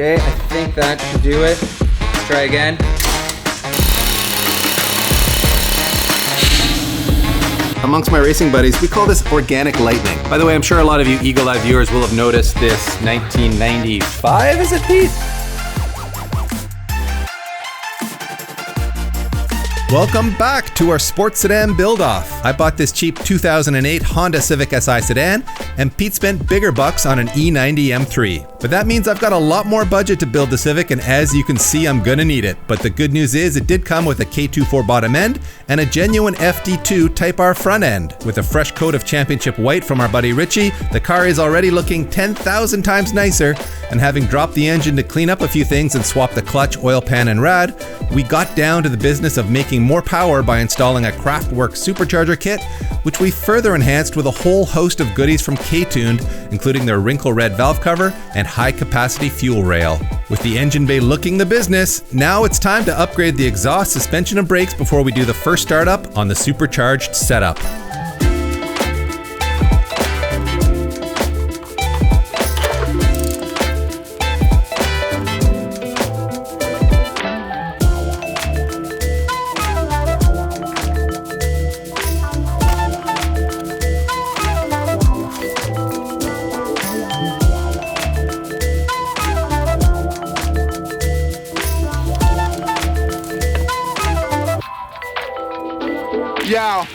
Okay, I think that should do it. Let's try again. Amongst my racing buddies, we call this organic lightning. By the way, I'm sure a lot of you Eagle Eye viewers will have noticed this 1995, is it, Pete? Welcome back to our sports sedan build-off. I bought this cheap 2008 Honda Civic Si sedan, and Pete spent bigger bucks on an E90 M3. But that means I've got a lot more budget to build the Civic, and as you can see, I'm gonna need it. But the good news is it did come with a K24 bottom end and a genuine FD2 Type R front end. With a fresh coat of championship white from our buddy Richie, the car is already looking 10,000 times nicer, and having dropped the engine to clean up a few things and swap the clutch, oil pan, and rad, we got down to the business of making more power by installing a Kraftwerk supercharger kit, which we further enhanced with a whole host of goodies from K-Tuned, including their wrinkle red valve cover and high capacity fuel rail. With the engine bay looking the business, now it's time to upgrade the exhaust, suspension, and brakes before we do the first startup on the supercharged setup. Yeah.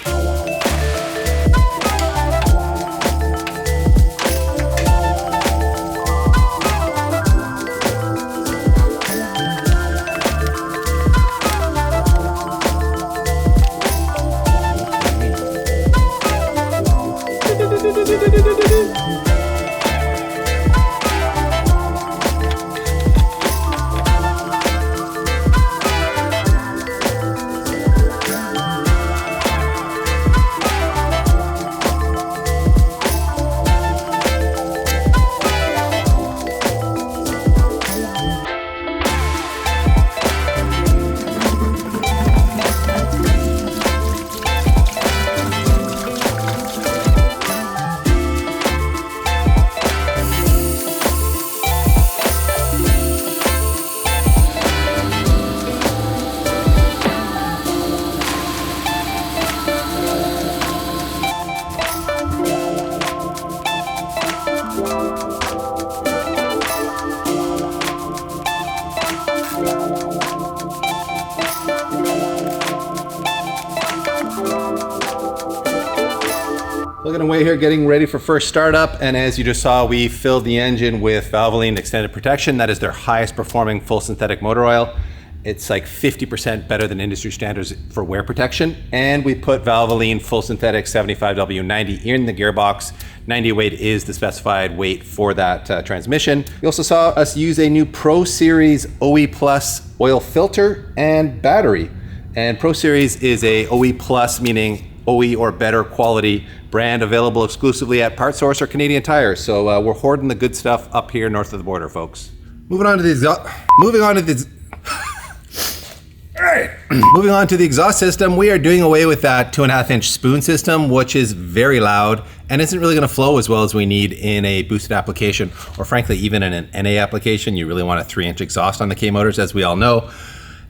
Plugging away here, getting ready for first startup, and as you just saw, we filled the engine with Valvoline Extended Protection. That is their highest performing full synthetic motor oil. It's like 50% better than industry standards for wear protection. And we put Valvoline Full Synthetic 75W90 in the gearbox. 90 weight is the specified weight for that transmission. You also saw us use a new Pro Series OE Plus oil filter and battery. And Pro Series is a OE Plus, meaning OE or better quality brand, available exclusively at Part Source or Canadian Tire. So we're hoarding the good stuff up here north of the border, folks. Moving on to the exhaust system, we are doing away with that 2.5-inch spoon system, which is very loud and isn't really going to flow as well as we need in a boosted application, or frankly, even in an NA application. You really want a 3-inch exhaust on the K motors, as we all know.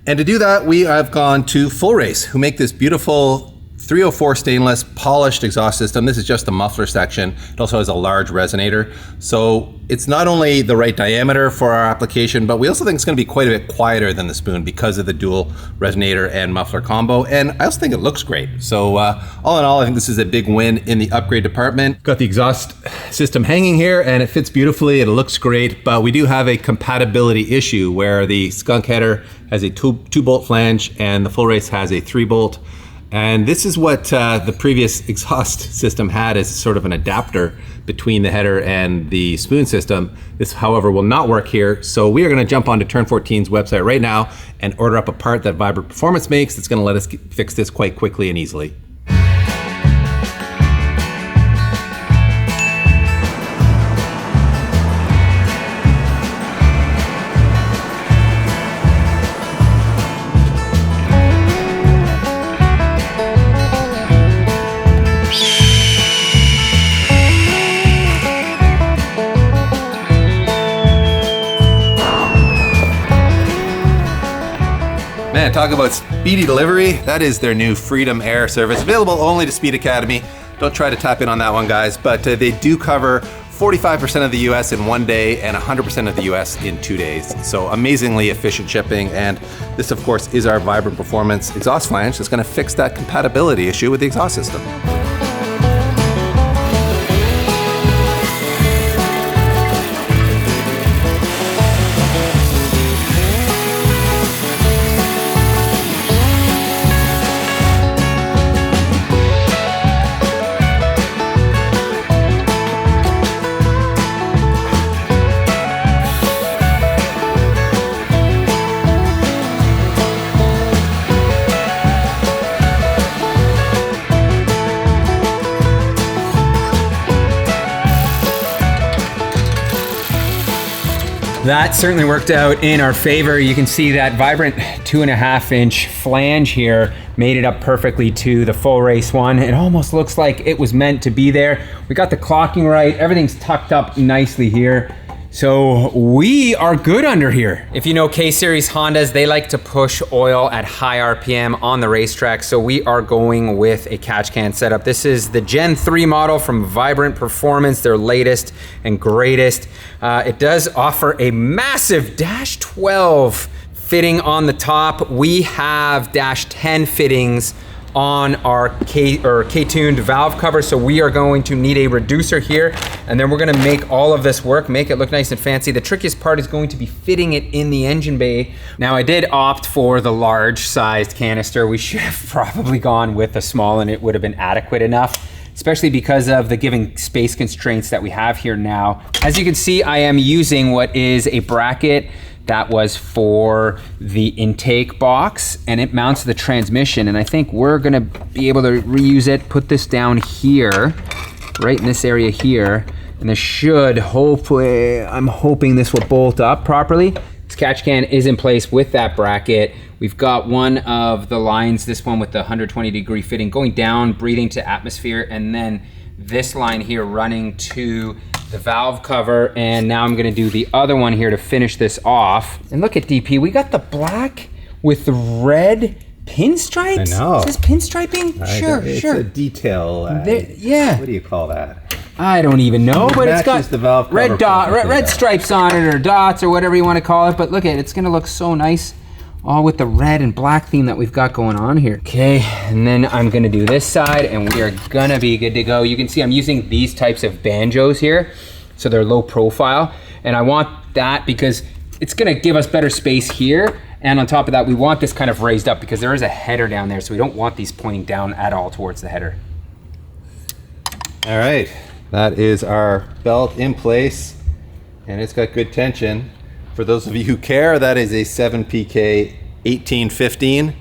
And to do that, we have gone to Full Race, who make this beautiful 304 stainless polished exhaust system. This is just the muffler section. It also has a large resonator. So it's not only the right diameter for our application, but we also think it's going to be quite a bit quieter than the spoon because of the dual resonator and muffler combo. And I also think it looks great. So all in all, I think this is a big win in the upgrade department. Got the exhaust system hanging here and it fits beautifully. It looks great, but we do have a compatibility issue where the skunk header has a 2-bolt flange and the Full Race has a 3-bolt. And this is what the previous exhaust system had as sort of an adapter between the header and the spoon system. This, however, will not work here. So we are going to jump onto Turn 14's website right now and order up a part that Vibrant Performance makes that's going to let us fix this quite quickly and easily. talk about speedy delivery, that is their new Freedom Air service, available only to Speed Academy. Don't try to tap in on that one, guys, but they do cover 45% of the US in 1 day and 100% of the US in 2 days. So amazingly efficient shipping. And this, of course, is our Vibrant Performance exhaust flange that's going to fix that compatibility issue with the exhaust system. That certainly worked out in our favor. You can see that Vibrant 2.5-inch flange here made it up perfectly to the full race one. It almost looks like it was meant to be there. We got the clocking right. Everything's tucked up nicely here. So we are good under here. If you know K-Series Hondas, they like to push oil at high RPM on the racetrack. So we are going with a catch can setup. This is the Gen 3 model from Vibrant Performance, their latest and greatest. It does offer a massive Dash 12 fitting on the top. We have Dash 10 fittings on our K-tuned valve cover, so we are going to need a reducer here, and then we're gonna make all of this work, make it look nice and fancy. The trickiest part is going to be fitting it in the engine bay. Now, I did opt for the large sized canister. We should have probably gone with a small and it would have been adequate enough, especially because of the giving space constraints that we have here now. As you can see, I am using what is a bracket that was for the intake box, and it mounts the transmission, and I think we're gonna be able to reuse it, put this down here, right in this area here, and this should hopefully, I'm hoping this will bolt up properly. This catch can is in place with that bracket. We've got one of the lines, this one with the 120-degree fitting, going down, breathing to atmosphere, and then this line here running to the valve cover, and now I'm gonna do the other one here to finish this off. And look at DP, we got the black with the red pinstripes. I know. Is this pinstriping? Sure. It's a detail. Yeah. What do you call that? I don't even know, but it's got the valve cover red stripes on it, or dots, or whatever you want to call it. But look at it, it's gonna look so nice, all with the red and black theme that we've got going on here. Okay, and then I'm gonna do this side, and we are gonna be good to go. You can see I'm using these types of banjos here, so they're low profile, and I want that because it's gonna give us better space here, and on top of that, we want this kind of raised up because there is a header down there, so we don't want these pointing down at all towards the header. All right, that is our belt in place, and it's got good tension. For those of you who care, that is a 7PK 1815.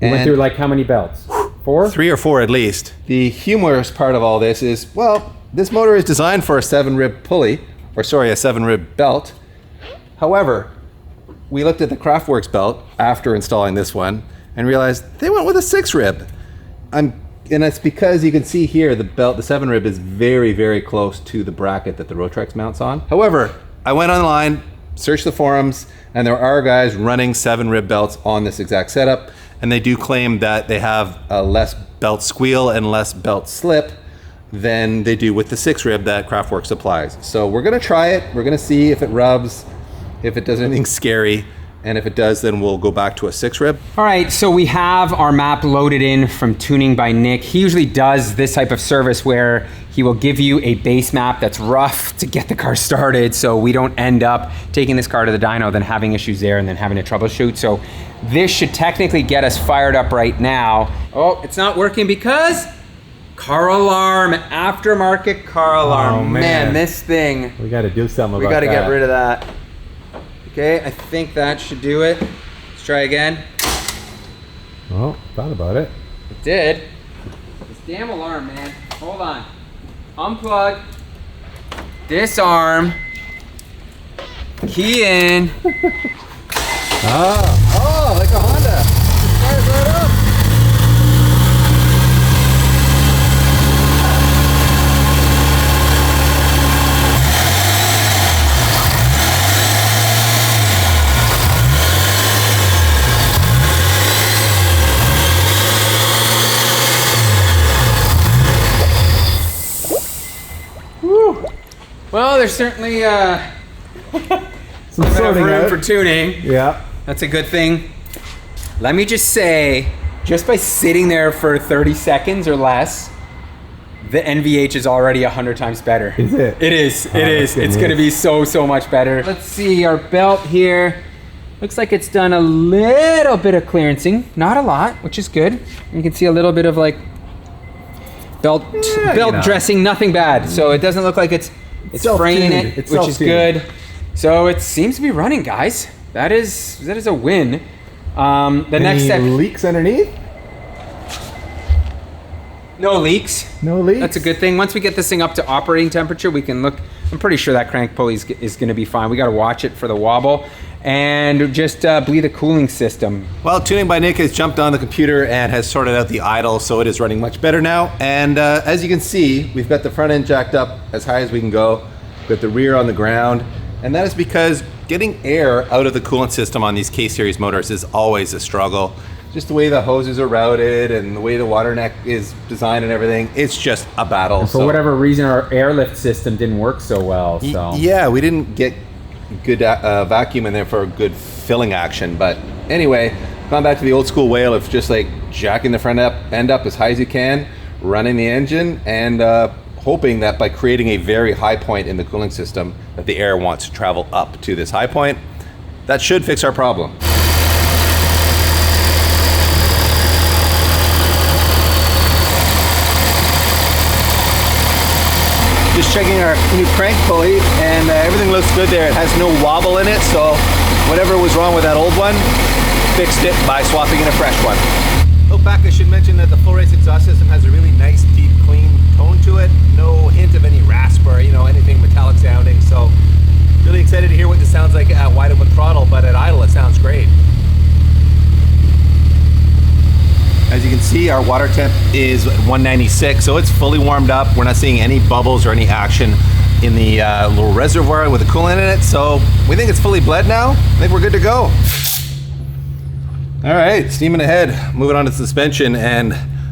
We went through like how many belts? 4? 3 or 4 at least. The humorous part of all this is, well, this motor is designed for a 7-rib pulley, or sorry, a 7-rib belt. However, we looked at the Kraftwerks belt after installing this one and realized they went with a 6-rib. And it's because you can see here the belt, the 7-rib is very, very close to the bracket that the Rotrex mounts on. However, I went online, searched the forums, and there are guys running 7-rib belts on this exact setup, and they do claim that they have a less belt squeal and less belt slip than they do with the 6-rib that Kraftwerk supplies. So we're gonna try it, we're gonna see if it rubs, if it does anything scary, and if it does, then we'll go back to a 6-rib. All right, so we have our map loaded in from Tuning by Nick. He usually does this type of service where he will give you a base map that's rough to get the car started, so we don't end up taking this car to the dyno, then having issues there, and then having to troubleshoot. So this should technically get us fired up right now. Oh, it's not working because car alarm, aftermarket car alarm. Oh, man, this thing. We gotta do something about that. We gotta get rid of that. Okay, I think that should do it. Let's try again. Oh, thought about it. It did. This damn alarm, man. Hold on. Unplug. Disarm. Key in. Oh, like a Honda. Fires right up. Well, there's certainly Some enough sorting room out. for tuning. Yeah. That's a good thing. Let me just say, just by sitting there for 30 seconds or less, the NVH is already 100 times better. Is it? It is. Oh, It is. that's It's good going to be so much better. Let's see our belt here. Looks like it's done a little bit of clearancing, not a lot, which is good. You can see a little bit of like belt dressing, nothing bad. So it doesn't look like it's fraying it, It's which is self-tuned. good. So it seems to be running, guys. That is a win. The next step. Leaks underneath? No leaks. No leaks. That's a good thing. Once we get this thing up to operating temperature, we can look. I'm pretty sure that crank pulley is going to be fine. We got to watch it for the wobble and just bleed the cooling system. Well, Tuning by Nick has jumped on the computer and has sorted out the idle, so it is running much better now. And as you can see, we've got the front end jacked up as high as we can go. We've got the rear on the ground. And that is because getting air out of the coolant system on these K-Series motors is always a struggle. Just the way the hoses are routed and the way the water neck is designed and everything, it's just a battle. For whatever reason, our airlift system didn't work so well. So Yeah, we didn't get good vacuum in there for a good filling action. But anyway, gone back to the old school way of just like jacking the front end up as high as you can, running the engine, and hoping that by creating a very high point in the cooling system that the air wants to travel up to this high point. That should fix our problem. Just checking our new crank pulley, and everything looks good there. It has no wobble in it, so whatever was wrong with that old one, fixed it by swapping in a fresh one. Oh, back I should mention that the full race exhaust system has a really nice, deep, clean tone to it. No hint of any rasp or anything metallic sounding. So really excited to hear what this sounds like at wide open throttle, but at idle it sounds great. As you can see, our water temp is 196, so it's fully warmed up. We're not seeing any bubbles or any action in the little reservoir with the coolant in it. So we think it's fully bled now. I think we're good to go. All right, steaming ahead, moving on to suspension, and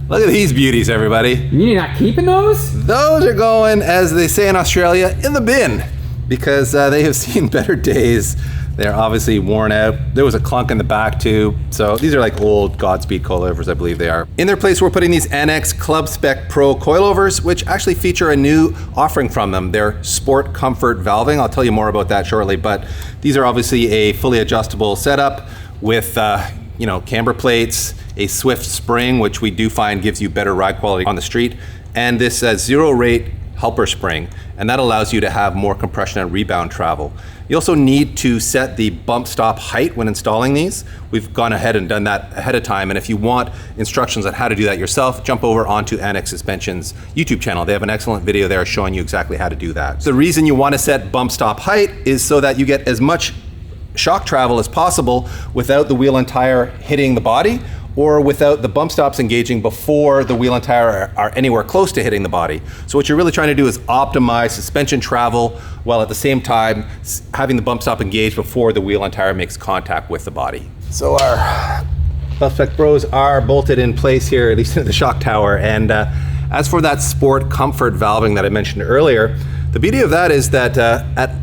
look at these beauties, everybody. you're not keeping those? Those are going, as they say in Australia, in the bin, because they have seen better days. They're obviously worn out. There was a clunk in the back too. So these are like old Godspeed coilovers, I believe they are. In their place, we're putting these NX Club Spec Pro coilovers, which actually feature a new offering from them. They're Sport Comfort valving. I'll tell you more about that shortly, but these are obviously a fully adjustable setup with camber plates, a swift spring, which we do find gives you better ride quality on the street, and this zero rate helper spring, and that allows you to have more compression and rebound travel. You also need to set the bump stop height when installing these. We've gone ahead and done that ahead of time, and if you want instructions on how to do that yourself, jump over onto NX Suspension's YouTube channel. They have an excellent video there showing you exactly how to do that. The reason you want to set bump stop height is so that you get as much shock travel as possible without the wheel and tire hitting the body, or without the bump stops engaging before the wheel and tire are anywhere close to hitting the body. So what you're really trying to do is optimize suspension travel while at the same time having the bump stop engage before the wheel and tire makes contact with the body. So our Club Spec Pros are bolted in place here, at least in the shock tower. And as for that Sport Comfort valving that I mentioned earlier, the beauty of that is that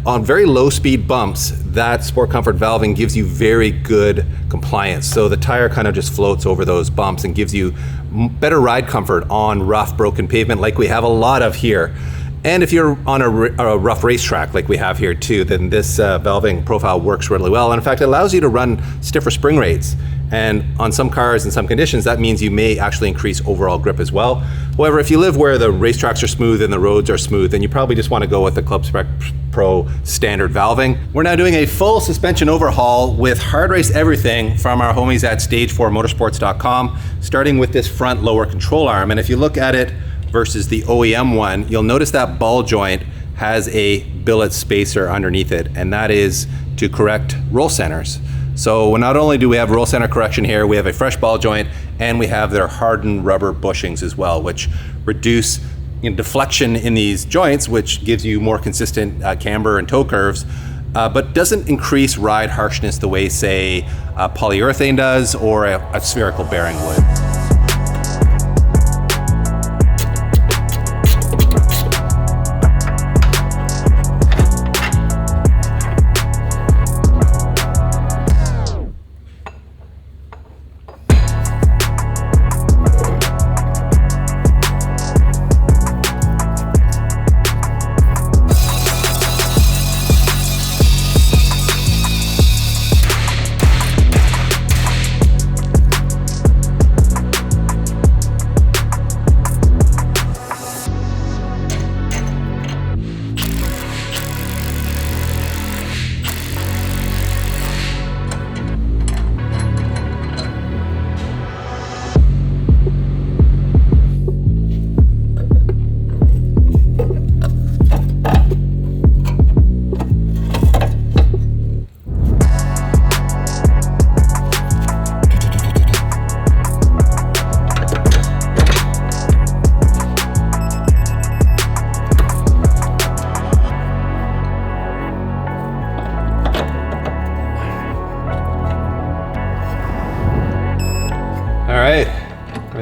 on very low speed bumps, that Sport Comfort valving gives you very good compliance. So the tire kind of just floats over those bumps and gives you better ride comfort on rough, broken pavement like we have a lot of here. And if you're on a rough racetrack like we have here too, then this valving profile works really well. And in fact, it allows you to run stiffer spring rates. And on some cars in some conditions, that means you may actually increase overall grip as well. However, if you live where the racetracks are smooth and the roads are smooth, then you probably just want to go with the Club Spec Pro standard valving. We're now doing a full suspension overhaul with hard race everything from our homies at Stage4Motorsports.com, starting with this front lower control arm. And if you look at it versus the OEM one, you'll notice that ball joint has a billet spacer underneath it, and that is to correct roll centers. So not only do we have roll center correction here, we have a fresh ball joint, and we have their hardened rubber bushings as well, which reduce deflection in these joints, which gives you more consistent camber and toe curves, but doesn't increase ride harshness the way, say, polyurethane does or a spherical bearing would.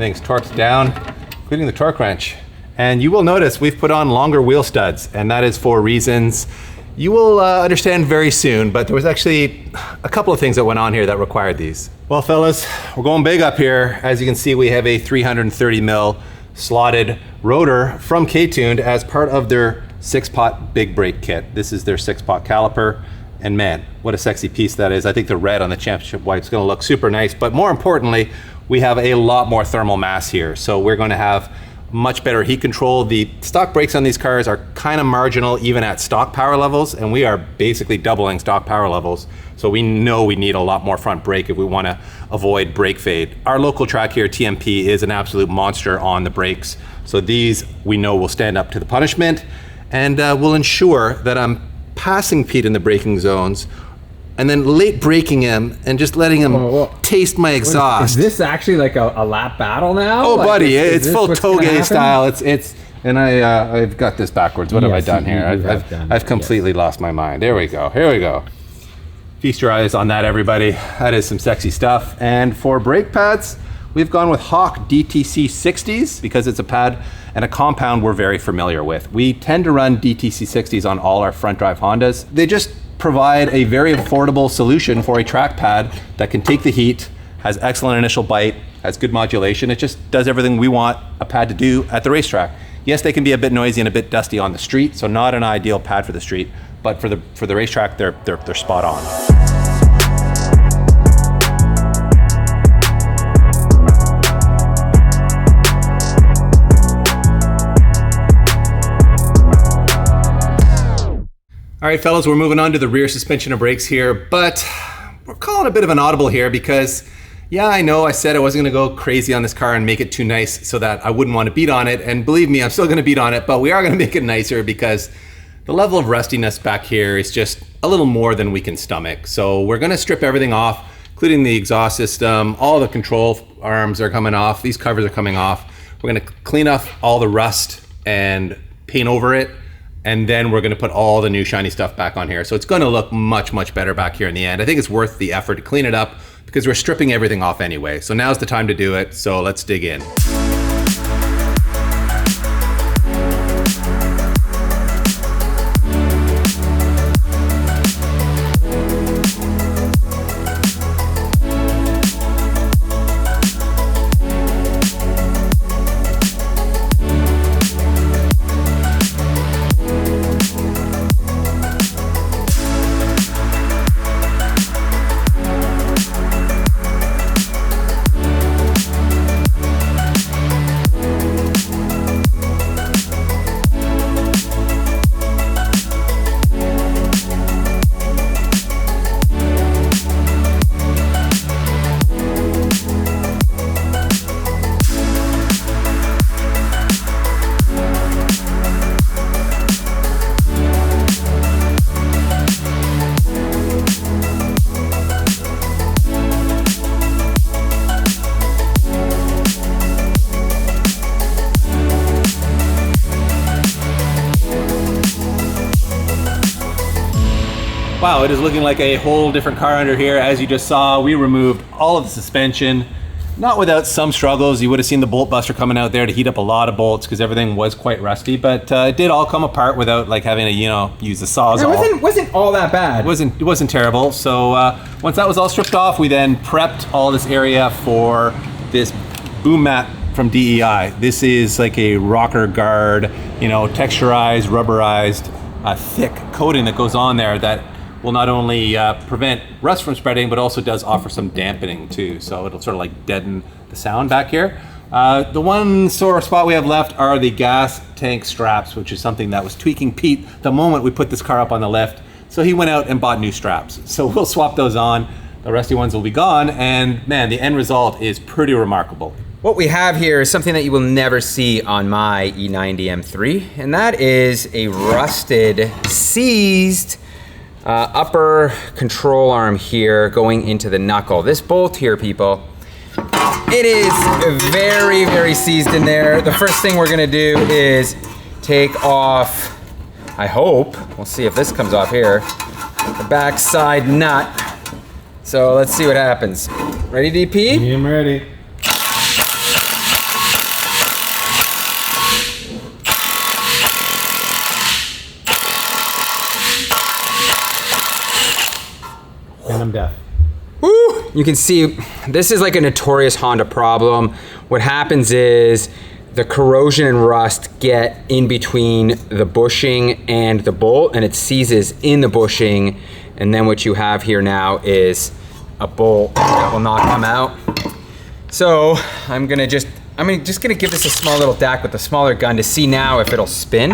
Everything's torqued down, including the torque wrench. And you will notice we've put on longer wheel studs, and that is for reasons you will understand very soon, but there was actually a couple of things that went on here that required these. Well, fellas, we're going big up here. As you can see, we have a 330 mil slotted rotor from K-Tuned as part of their 6-pot big brake kit. This is their 6-pot caliper, and man, what a sexy piece that is. I think the red on the championship white is gonna look super nice, but more importantly, we have a lot more thermal mass here. So we're gonna have much better heat control. The stock brakes on these cars are kind of marginal even at stock power levels, and we are basically doubling stock power levels. So we know we need a lot more front brake if we want to avoid brake fade. Our local track here, TMP, is an absolute monster on the brakes. So these we know will stand up to the punishment, and will ensure that I'm passing Pete in the braking zones and then late braking him and just letting him taste my exhaust. Is this actually like a lap battle now? Oh, like, buddy, is it's full Toge style. And I've got this backwards. What have I done here? I've completely lost my mind. There we go. Here we go. Feast your eyes on that, everybody. That is some sexy stuff. And for brake pads, we've gone with Hawk DTC 60s because it's a pad and a compound we're very familiar with. We tend to run DTC 60s on all our front drive Hondas. They just provide a very affordable solution for a track pad that can take the heat, has excellent initial bite, has good modulation. It just does everything we want a pad to do at the racetrack. Yes, they can be a bit noisy and a bit dusty on the street, so not an ideal pad for the street, but for the racetrack, they're spot on. All right, fellas, we're moving on to the rear suspension and brakes here, but we're calling a bit of an audible here because, yeah, I know I said I wasn't gonna go crazy on this car and make it too nice so that I wouldn't want to beat on it, and believe me, I'm still gonna beat on it, but we are gonna make it nicer because the level of rustiness back here is just a little more than we can stomach. So we're gonna strip everything off, including the exhaust system. All the control arms are coming off, these covers are coming off. We're gonna clean off all the rust and paint over it, and then we're gonna put all the new shiny stuff back on here. So it's gonna look much, much better back here in the end. I think it's worth the effort to clean it up because we're stripping everything off anyway. So now's the time to do it, so let's dig in. Wow, it is looking like a whole different car under here. As you just saw, we removed all of the suspension, not without some struggles. You would have seen the bolt buster coming out there to heat up a lot of bolts because everything was quite rusty, but it did all come apart without like having to, you know, use the Sawzall. It wasn't all that bad. It wasn't terrible. So once that was all stripped off, we then prepped all this area for this boom mat from DEI. This is like a rocker guard, you know, texturized, rubberized, thick coating that goes on there that will not only prevent rust from spreading, but also does offer some dampening too. So it'll sort of like deaden the sound back here. The one sore spot we have left are the gas tank straps, which is something that was tweaking Pete the moment we put this car up on the lift. So he went out and bought new straps. So we'll swap those on. The rusty ones will be gone. And man, the end result is pretty remarkable. What we have here is something that you will never see on my E90 M3, and that is a rusted, seized upper control arm here going into the knuckle. This bolt here, people, it is very, very seized in there. The first thing we're gonna do is take off, I hope, we'll see if this comes off here, the back side nut. So let's see what happens. Ready, DP? I'm ready. And I'm deaf. Woo! You can see this is like a notorious Honda problem. What happens is the corrosion and rust get in between the bushing and the bolt, and it seizes in the bushing, and then what you have here now is a bolt that will not come out. So I'm just gonna give this a small little dack with a smaller gun to see now if it'll spin.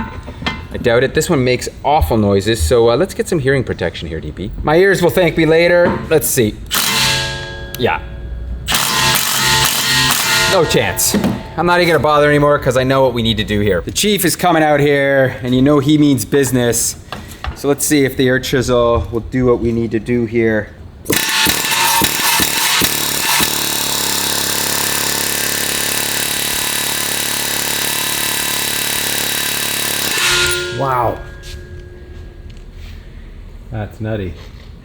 I doubt it. This one makes awful noises, so let's get some hearing protection here, DP. My ears will thank me later. Let's see. Yeah. No chance. I'm not even gonna bother anymore because I know what we need to do here. The chief is coming out here, and you know he means business. So let's see if the air chisel will do what we need to do here. Wow. That's nutty.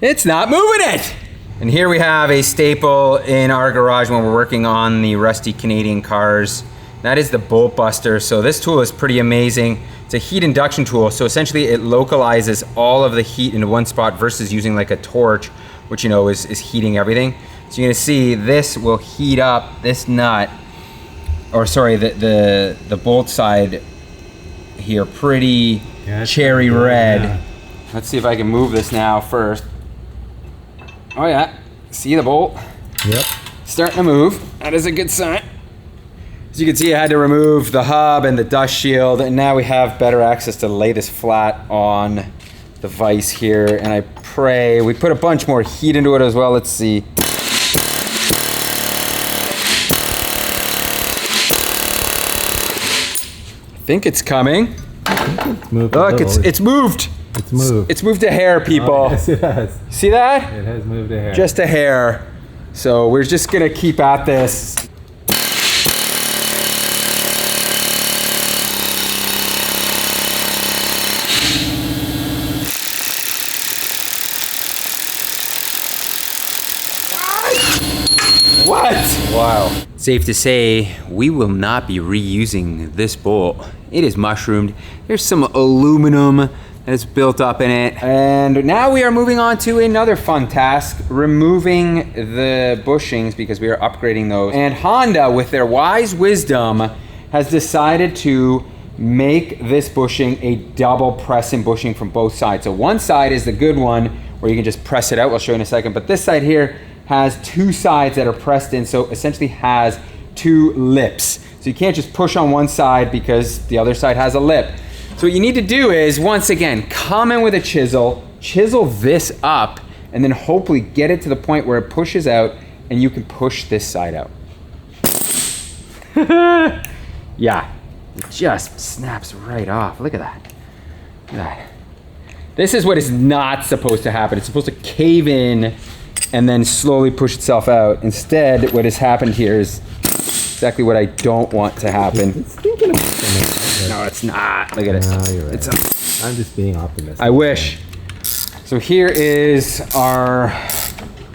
It's not moving it! And here we have a staple in our garage when we're working on the rusty Canadian cars. That is the bolt buster. So this tool is pretty amazing. It's a heat induction tool. So essentially it localizes all of the heat into one spot versus using like a torch, which you know is heating everything. So you're gonna see this will heat up this nut, or sorry, the bolt side here pretty cherry red. Yeah. Let's see if I can move this now first. Oh yeah, see the bolt? Yep. Starting to move, that is a good sign. As you can see, I had to remove the hub and the dust shield, and now we have better access to lay this flat on the vise here, and I pray, we put a bunch more heat into it as well, let's see. I think it's coming. Look, it's moved. It's moved. It's moved a hair, people. Oh, yes, it has. See that? It has moved a hair. Just a hair. So we're just gonna keep at this. What? Wow. Safe to say, we will not be reusing this bolt. It is mushroomed. There's some aluminum that's built up in it. And now we are moving on to another fun task, removing the bushings because we are upgrading those. And Honda, with their wise wisdom, has decided to make this bushing a double press-in bushing from both sides. So one side is the good one where you can just press it out. We'll show you in a second. But this side here has two sides that are pressed in, so essentially has two lips. So you can't just push on one side because the other side has a lip. So what you need to do is, once again, come in with a chisel this up, and then hopefully get it to the point where it pushes out and you can push this side out. Yeah, it just snaps right off. Look at that. Look at that. This is what is not supposed to happen. It's supposed to cave in and then slowly push itself out. Instead, what has happened here is exactly what I don't want to happen. It's thinking about it. No, it's not. Look at it. No, you're right. I'm just being optimistic. I wish. So here is our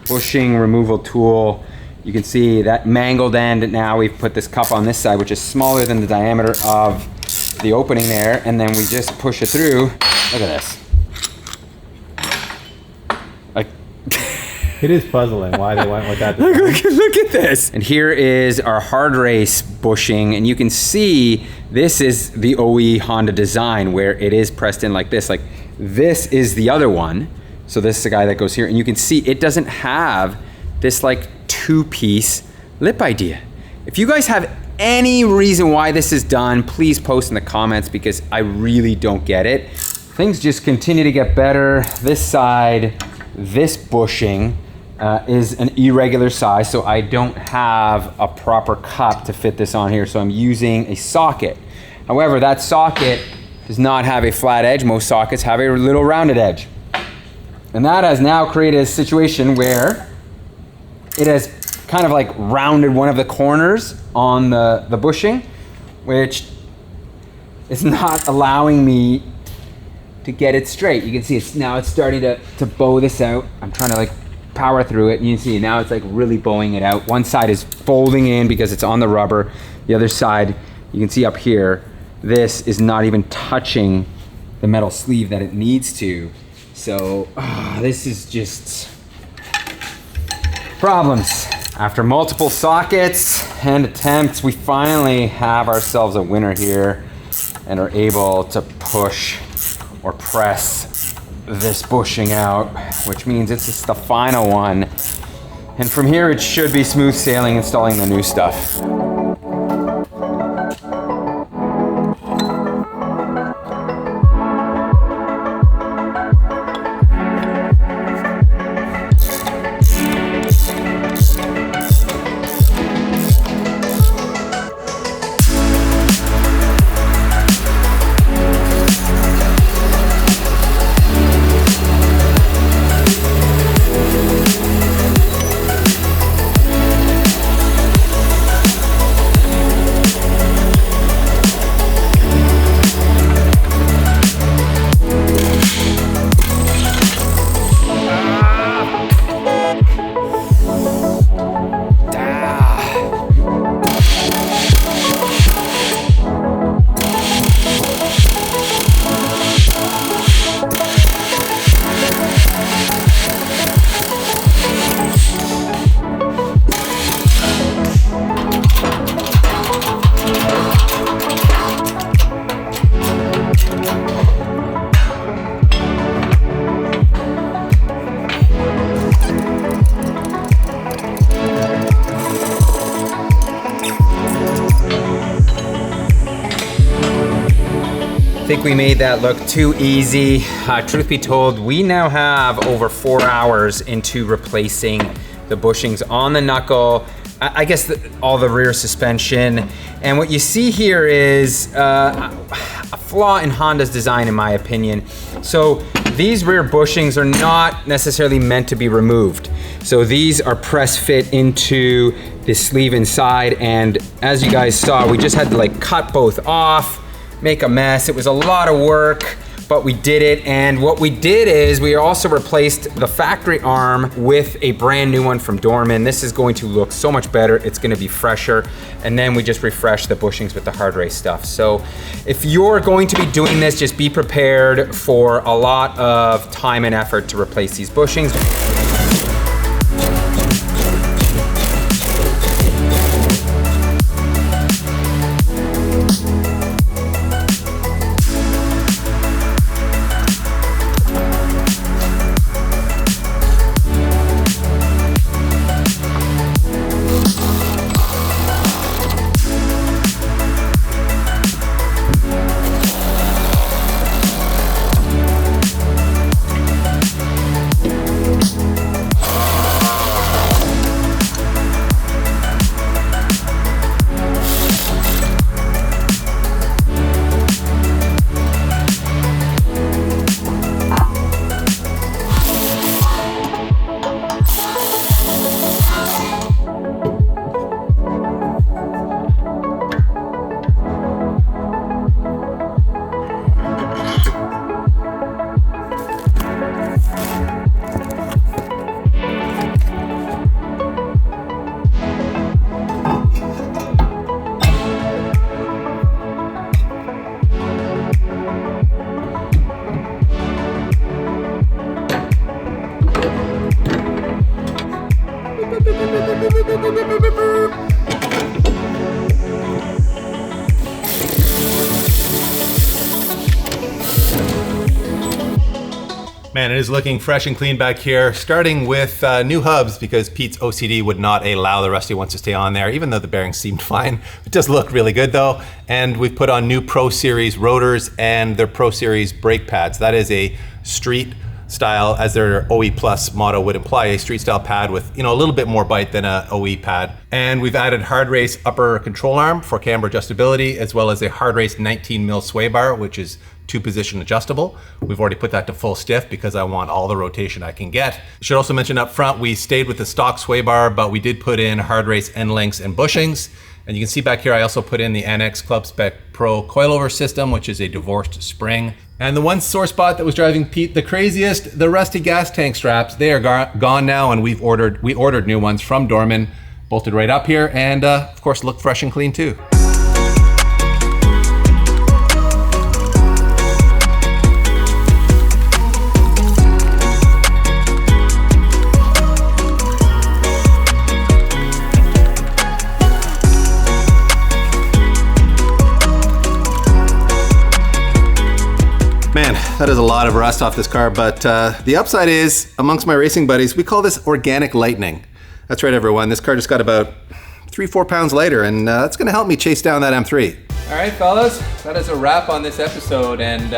bushing removal tool. You can see that mangled end. Now we've put this cup on this side, which is smaller than the diameter of the opening there, and then we just push it through. Look at this. Like, it is puzzling why they went with that. Look at this. And here is our hard race bushing, and you can see this is the OE Honda design where it is pressed in like this. Like, this is the other one. So this is the guy that goes here, and you can see it doesn't have this like two-piece lip idea. If you guys have any reason why this is done, please post in the comments because I really don't get it. Things just continue to get better. This side, this bushing is an irregular size, so I don't have a proper cup to fit this on here, so I'm using a socket. However, that socket does not have a flat edge. Most sockets have a little rounded edge. And that has now created a situation where it has kind of like rounded one of the corners on the bushing, which is not allowing me to get it straight. You can see it's starting to bow this out. I'm trying to like power through it, and you can see now it's like really bowing it out. One side is folding in because it's on the rubber. The other side, you can see up here, this is not even touching the metal sleeve that it needs to. So this is just Problems. After multiple sockets and attempts, we finally have ourselves a winner here and are able to push or press this bushing out, which means it's just the final one. And from here, it should be smooth sailing installing the new stuff. I think we made that look too easy. Truth be told, we now have over 4 hours into replacing the bushings on the knuckle, I guess all the rear suspension. And what you see here is a flaw in Honda's design, in my opinion. So these rear bushings are not necessarily meant to be removed. So these are press fit into the sleeve inside, and as you guys saw, we just had to like cut both off, make a mess. It was a lot of work, but we did it. And what we did is we also replaced the factory arm with a brand new one from Dorman. This is going to look so much better. It's gonna be fresher. And then we just refreshed the bushings with the hard race stuff. So if you're going to be doing this, just be prepared for a lot of time and effort to replace these bushings. Man, it is looking fresh and clean back here, starting with new hubs because Pete's OCD would not allow the rusty ones to stay on there, even though the bearings seemed fine. It does look really good though. And we've put on new Pro Series rotors and their Pro Series brake pads. That is a street style, as their OE Plus motto would imply, a street style pad with, you know, a little bit more bite than a OE pad. And we've added hard race upper control arm for camber adjustability, as well as a hard race 19 mil sway bar, which is 2-position adjustable. We've already put that to full stiff because I want all the rotation I can get. Should also mention up front, we stayed with the stock sway bar, but we did put in hard race end links and bushings. And you can see back here, I also put in the NX Club Spec Pro coilover system, which is a divorced spring. And the one sore spot that was driving Pete the craziest, the rusty gas tank straps, they are gone now, and we ordered new ones from Dorman, bolted right up here, and of course look fresh and clean too. That is a lot of rust off this car, but the upside is, amongst my racing buddies, we call this organic lightning. That's right, everyone. This car just got about 3-4 pounds lighter, and that's gonna help me chase down that M3. All right, fellas, that is a wrap on this episode, and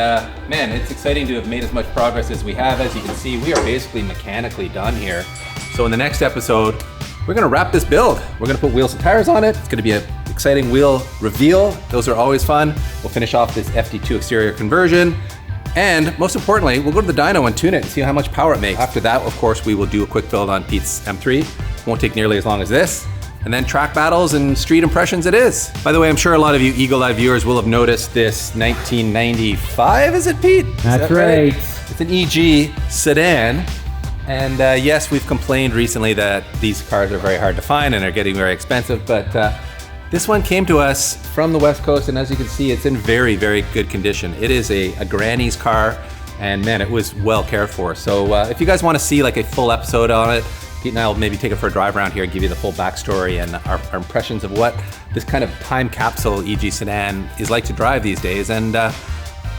man, it's exciting to have made as much progress as we have. As you can see, we are basically mechanically done here. So in the next episode, we're gonna wrap this build. We're gonna put wheels and tires on it. It's gonna be an exciting wheel reveal. Those are always fun. We'll finish off this FD2 exterior conversion. And most importantly, we'll go to the dyno and tune it and see how much power it makes. After that, of course, we will do a quick build on Pete's M3. Won't take nearly as long as this. And then track battles and street impressions it is. By the way, I'm sure a lot of you eagle-eye viewers will have noticed this 1995, is it, Pete? That's right. It's an EG sedan. And yes, we've complained recently that these cars are very hard to find and are getting very expensive, but this one came to us from the West Coast, and as you can see, it's in very, very good condition. It is a granny's car, and man, it was well cared for. So if you guys want to see like a full episode on it, Pete and I will maybe take it for a drive around here and give you the full backstory and our impressions of what this kind of time capsule EG sedan is like to drive these days. And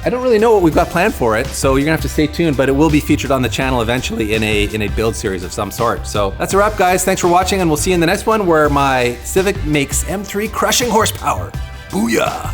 I don't really know what we've got planned for it, so you're gonna have to stay tuned, but it will be featured on the channel eventually in a build series of some sort. So that's a wrap, guys. Thanks for watching, and we'll see you in the next one where my Civic makes M3 crushing horsepower. Booyah!